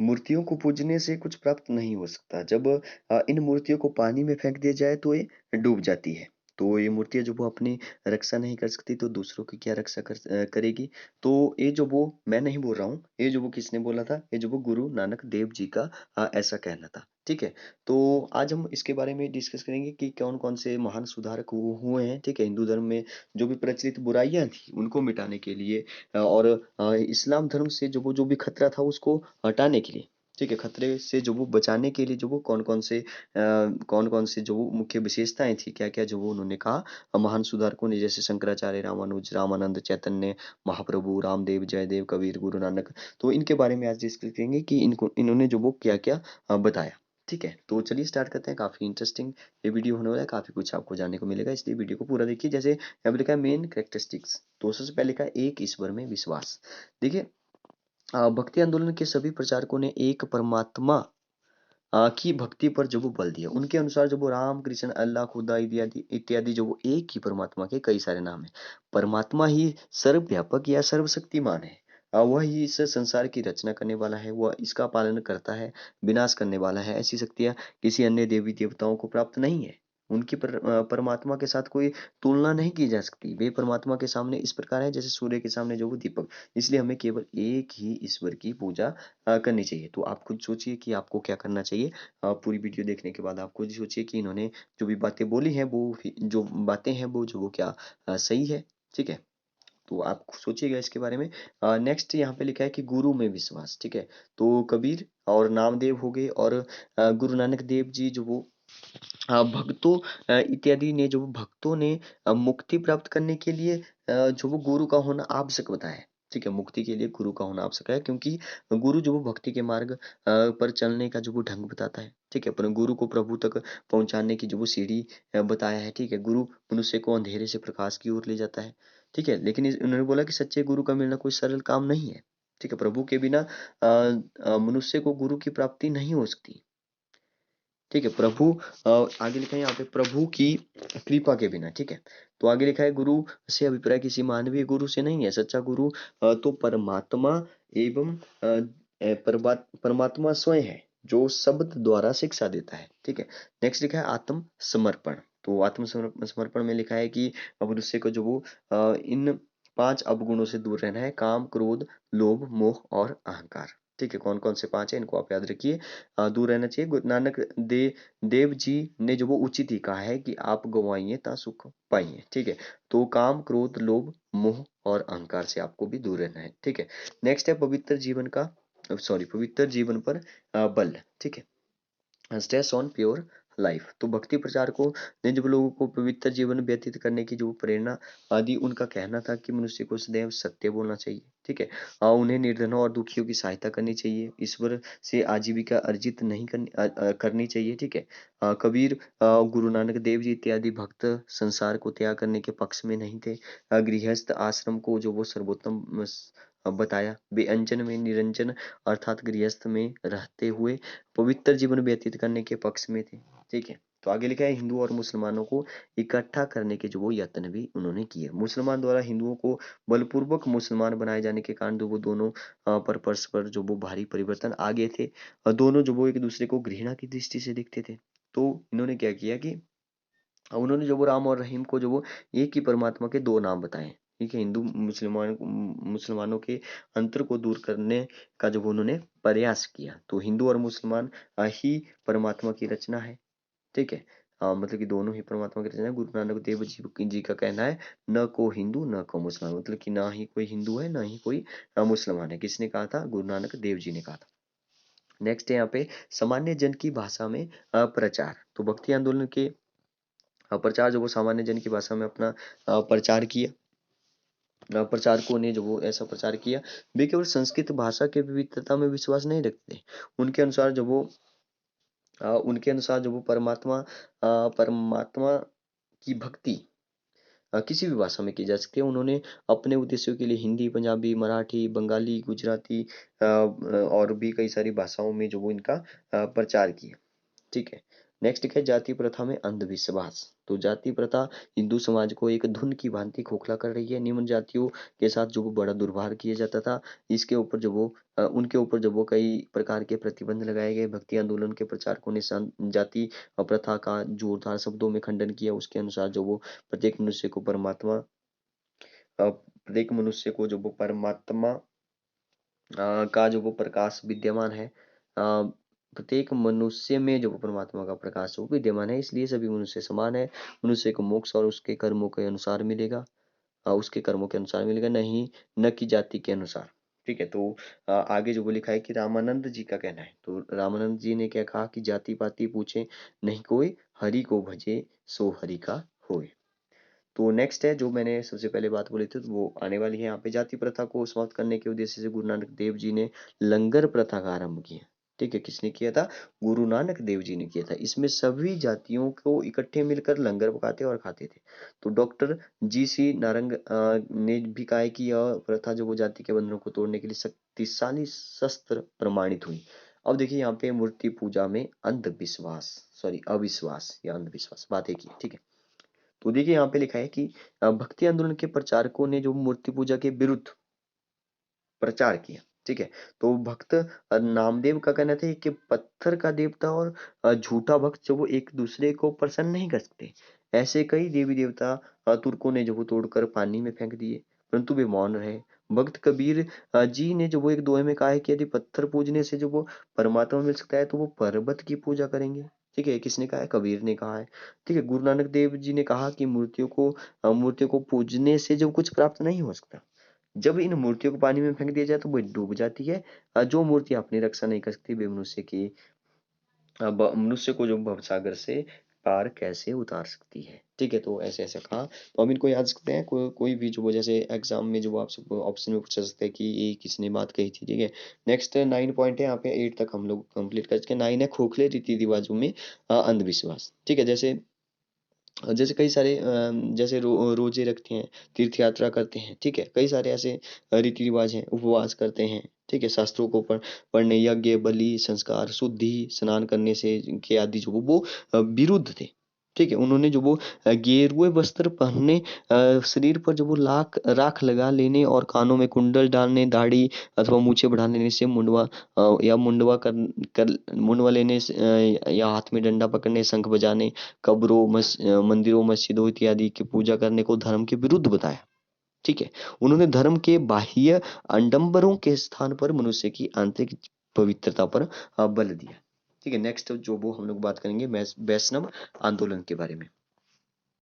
मूर्तियों को पूजने से कुछ प्राप्त नहीं हो सकता। जब इन मूर्तियों को पानी में फेंक दिया जाए तो ये डूब जाती है। तो ये मूर्तियाँ जो वो अपनी रक्षा नहीं कर सकती तो दूसरों की क्या रक्षा करेगी? तो ये जो वो मैं नहीं बोल रहा हूँ, ये जो वो किसने बोला था? ये जो वो गुरु नानक देव जी का ऐसा कहना था। ठीक है? तो आज हम इसके बारे में डिस्कस करेंगे कि कौन-कौन से महान सुधारक हुए हैं, ठीक है? हिंदू धर्म में जो भी प्रचलित बुराइयाँ थी, उनको मिटाने के लिए और इस्लाम धर्म से जो भी खतरा था उसको हटाने के लिए, ठीक है? खतरे से जो वो बचाने के लिए जो वो कौन-कौन से जो वो मुख्य विशेषताएँ थी, क्या-क्या जो वो उन्होंने कहा महान सुधारकों ने जैसे शंकराचार्य, रामानुज, रामानंद, चैतन्य, महाप्रभु, रामदेव, जयदेव, कबीर, गुरु नानक। तो इनके बारे में आज डिस्कस करेंगे कि इन्होंने जो वो क्या-क्या बताया। ठीक है? तो चलिए स्टार्ट करते हैं। काफ़ी इंटरेस्टिंग ये वीडियो होने वाला है, काफ़ी कुछ आपको जानने को मिलेगा इसलिए वीडियो को पूरा देखिए। जैसे यहाँ पे लिखा है मेन कैरेक्टरिस्टिक्स, तो सबसे पहले लिखा है एक ईश्वर में विश्वास। देखिए भक्ति आंदोलन के सभी प्रचारकों ने एक परमात्मा की भक्ति पर जो वो बल दिया। उनके अनुसार जो वो राम, कृष्ण, अल्लाह, खुदा इत्यादि इत्यादि जो वो एक ही परमात्मा के कई सारे नाम हैं। परमात्मा ही सर्वव्यापक या सर्वशक्तिमान है। वह ही इस संसार की रचना करने वाला है, वह इसका पालन करता है, विनाश करने वाला है। ऐसी शक्तियाँ किसी अन्य देवी-देवताओं को प्राप्त नहीं है। उनकी परमात्मा के साथ कोई तुलना नहीं की जा सकती। वे परमात्मा के सामने इस प्रकार है जैसे सूर्य के सामने जो वो दीपक। इसलिए हमें केवल एक ही ईश्वर की पूजा करनी चाहिए। तो आप खुद सोचिए कि आपको क्या करना चाहिए। पूरी वीडियो देखने के बाद आप खुद सोचिए कि इन्होंने जो भी बातें बोली हैं वो जो बातें हैं वो जो वो क्या सही है, ठीक है? तो आप सोचिएगा इसके बारे में। नेक्स्ट यहाँ पे लिखा है कि गुरु में विश्वास, ठीक है? तो कबीर और नामदेव हो गए और गुरु नानक देव जी जो वो भक्तों इत्यादि ने जो भक्तों ने मुक्ति प्राप्त करने के लिए जो वो गुरु का होना आवश्यक बताया है। ठीक है? मुक्ति के लिए गुरु का होना आवश्यक है क्योंकि गुरु जो वो भक्ति के मार्ग पर चलने का जो वो ढंग बताता है। ठीक है? पर गुरु को प्रभु तक पहुँचाने की जो वो सीढ़ी बताया है। ठीक है? गुरु मनुष्य को अंधेरे से प्रकाश की ओर ले जाता है। ठीक है? लेकिन उन्होंने बोला कि सच्चे गुरु का मिलना कोई सरल काम नहीं है। ठीक है? प्रभु के बिना मनुष्य को गुरु की प्राप्ति नहीं हो सकती। ठीक है? आगे लिखा है यहाँ पे प्रभु की कृपा के बिना, ठीक है? तो आगे लिखा है गुरु से अभिप्राय किसी मानवीय गुरु से नहीं है। सच्चा गुरु तो परमात्मा एवं परमात्मा स्वयं है, जो शब्द द्वारा शिक्षा देता है, ठीक है? नेक्स्ट लिखा है आत्म समर्पण। तो समर्पण में लिखा है कि अब मनुष्य को जो वो इन 5 अवगुणों से दूर रहना है, काम, क्रोध, लोभ, मोह और अहंकार। ठीक है? कौन-कौन से 5 हैं इनको आप याद रखिए। दूर रहना चाहिए। गुरु नानक देव जी ने जो वो उचित ही कहा है कि आप गवाइए ता सुख पाइए, ठीक है? तो काम, क्रोध, लोभ, मोह और अहंकार से आपको भी दूर रहना है, ठीक है? नेक्स्ट है पवित्र जीवन पर बल, ठीक है? Stress on pure life. तो भक्ति प्रचारकों ने जब लोगों को पवित्र जीवन व्यतीत करने की जो प्रेरणा आदि उनका कहना था कि मनुष्य को सदैव सत्य बोलना चाहिए, ठीक है? उन्हें निर्धनों और दुखियों की सहायता करनी चाहिए, ईश्वर से आजीविका अर्जित नहीं करनी चाहिए, ठीक है? कबीर गुरु नानक देव जी इत्यादि भक्त संसार को त्याग करने के पक्ष में नहीं थे। गृहस्थ आश्रम को जो वो सर्वोत्तम बताया। वे अनजन में निरंजन अर्थात गृहस्थ में रहते हुए पवित्र जीवन व्यतीत करने के पक्ष में थे, ठीक है? तो आगे लिखा है हिंदू और मुसलमानों को इकट्ठा करने के जो वो यत्न भी उन्होंने किए। मुसलमान द्वारा हिंदुओं को बलपूर्वक मुसलमान बनाए जाने के कारण जो वो दोनों पर परस्पर जो वो भारी परिवर्तन आ गए थे। दोनों जो वो एक दूसरे को घृणा की दृष्टि से देखते थे। तो इन्होंने क्या किया कि उन्होंने जो वो राम और रहीम को जो वो एक ही परमात्मा के 2 नाम बताए। ठीक है? मुसलमानों के अंतर को दूर करने का जो उन्होंने प्रयास किया। तो हिंदू और मुसलमान ही परमात्मा की रचना है। ठीक है? मतलब कि दोनों ही परमात्मा की रचना है। गुरु नानक देव जी का कहना है न को हिंदू न को मुसलमान, मतलब कि ना ही कोई हिंदू है, ना ही कोई मुसलमान है। किसने कहा था? गुरु नानक देव जी ने कहा था। नेक्स्ट है यहाँ पे सामान्य जन की भाषा में प्रचार। तो भक्ति आंदोलन के प्रचार जो वो सामान्य जन की भाषा में अपना प्रचार किया। प्रचारकों ने जो वो ऐसा प्रचार किया। वे केवल संस्कृत भाषा के विविधता में विश्वास नहीं रखते। उनके अनुसार जो वो परमात्मा की भक्ति किसी भी भाषा में की जा सकती है। उन्होंने अपने उद्देश्यों के लिए हिंदी, पंजाबी, मराठी, बंगाली, गुजराती और भी कई सारी भाषाओं में जो वो इनका प्रचार किया। ठीक है? नेक्स्ट लिखा है जाति प्रथा में अंधविश्वास। तो जाति प्रथा हिंदू समाज को एक धुन की भांति खोखला कर रही है। निम्न जातियों के साथ जो वो बड़ा दुर्व्यवहार किया जाता था, इसके ऊपर जो वो उनके ऊपर जो वो कई प्रकार के प्रतिबंध लगाए गए। भक्ति आंदोलन के प्रचारकों ने जाति प्रथा का जोरदार शब्दों में खंडन किया। उसके अनुसार जो वो प्रत्येक मनुष्य को जो वो परमात्मा का जो वो प्रकाश विद्यमान है, प्रत्येक मनुष्य में जो वो परमात्मा का प्रकाश वो विद्यमान है, इसलिए सभी मनुष्य समान है। मनुष्य को मोक्ष और उसके कर्मों के अनुसार मिलेगा, उसके कर्मों के अनुसार मिलेगा, नहीं न कि जाति के अनुसार। ठीक है, तो आगे जो वो लिखा है कि रामानंद जी का कहना है, तो रामानंद जी ने क्या कहा कि जाति पाति पूछे नहीं कोई, हरि को भजे सो हरि का होए। तो नेक्स्ट है जो मैंने सबसे पहले बात बोली थी, तो वो आने वाली है यहाँ पे। जाति प्रथा को समाप्त करने के उद्देश्य से गुरु नानक देव जी ने लंगर प्रथा का आरंभ किया। ठीक है, किसने किया था? गुरु नानक देव जी ने किया था। इसमें सभी जातियों को इकट्ठे मिलकर लंगर पकाते और खाते थे। तो डॉक्टर जी नारंग ने भी कहा है कि यह प्रथा जो वो जाति के बंधनों को तोड़ने के लिए शक्तिशाली शस्त्र प्रमाणित हुई। अब देखिए यहाँ पे मूर्ति पूजा में अविश्वास या अंधविश्वास, बात एक ही है। ठीक है, तो देखिए यहाँ पे लिखा है कि भक्ति आंदोलन के प्रचारकों ने जो मूर्ति पूजा के विरुद्ध प्रचार किया। ठीक है, तो भक्त नामदेव का कहना था कि पत्थर का देवता और झूठा भक्त जो वो एक दूसरे को प्रसन्न नहीं कर सकते। ऐसे कई देवी देवता तुर्कों ने जो वो तोड़कर पानी में फेंक दिए, परंतु वे मौन रहे। भक्त कबीर जी ने जो वो एक दोहे में कहा है कि यदि पत्थर पूजने से जो वो परमात्मा मिल सकता है तो वो पर्वत की पूजा करेंगे। ठीक है, किसने कहा है? कबीर ने कहा है। ठीक है, गुरु नानक देव जी ने कहा कि मूर्तियों को पूजने से जो कुछ प्राप्त नहीं हो सकता। जब इन मूर्तियों को पानी में फेंक दिया जाए तो वो डूब जाती है। जो मूर्ति अपनी रक्षा नहीं कर सकती वे मनुष्य को जो भवसागर से पार कैसे उतार सकती है। ठीक है, तो ऐसे ऐसे कहा, तो हम इनको याद सकते हैं। कोई भी जो वो जैसे एग्जाम में जो वो आपसे ऑप्शन में पूछ सकते हैं कि ये किसने बात कही थी। ठीक है, नेक्स्ट 9 पॉइंट है यहाँ पे, 8 तक हम लोग कंप्लीट कर चुके हैं। 9 है खोखले रीति रिवाजों में अंधविश्वास। ठीक है, जैसे जैसे कई सारे जैसे रोजे रखते हैं, तीर्थ यात्रा करते हैं। ठीक है, कई सारे ऐसे रीति रिवाज हैं, उपवास करते हैं। ठीक है, शास्त्रों को पढ़ने, यज्ञ बलि संस्कार शुद्धि स्नान करने से के आदि जो वो विरुद्ध थे। ठीक है, उन्होंने जो वो गेरुए वस्त्र पहनने, शरीर पर जो वो राख लगा लेने और कानों में कुंडल डालने, दाढ़ी अथवा मूछें बढ़ा लेने से या मुंडवा लेने से, या हाथ में डंडा पकड़ने, शंख बजाने, मंदिरों मस्जिदों इत्यादि की पूजा करने को धर्म के विरुद्ध बताया। ठीक है, उन्होंने धर्म के बाह्य आडंबरों के स्थान पर मनुष्य की आंतरिक पवित्रता पर बल दिया। ठीक है, नेक्स्ट जो वो हम लोग बात करेंगे वैष्णव आंदोलन के बारे में।